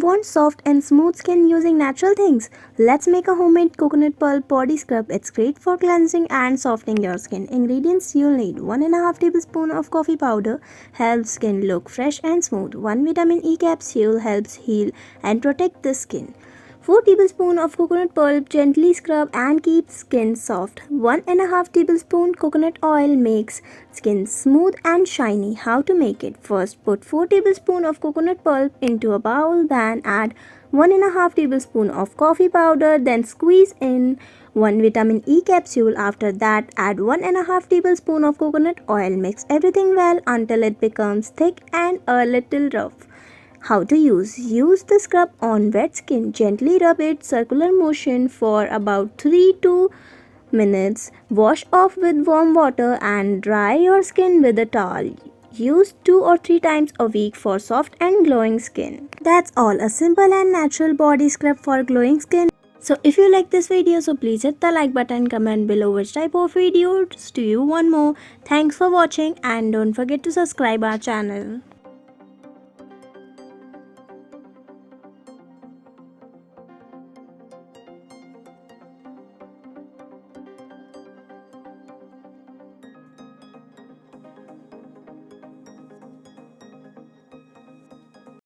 Want soft and smooth skin using natural things? Let's make a homemade coconut pulp body scrub. It's great for cleansing and softening your skin. Ingredients you'll need: 1.5 tablespoon of coffee powder, helps skin look fresh and smooth. 1 vitamin E capsule helps heal and protect the skin. 4 tablespoons of coconut pulp, gently scrub and keep skin soft. 1.5 tablespoon coconut oil makes skin smooth and shiny. How to make it? First, put 4 tablespoons of coconut pulp into a bowl, then add 1.5 tablespoon of coffee powder, then squeeze in 1 vitamin E capsule. After that, add 1.5 tablespoon of coconut oil. Mix everything well until it becomes thick and a little rough. How to use? Use the scrub on wet skin. Gently rub it circular motion for about 3 to minutes. Wash off with warm water and dry your skin with a towel. Use 2 or 3 times a week for soft and glowing skin. That's all. A simple and natural body scrub for glowing skin. So if you like this video, so please hit the like button, comment below which type of videos do you want more. Thanks for watching and don't forget to subscribe our channel.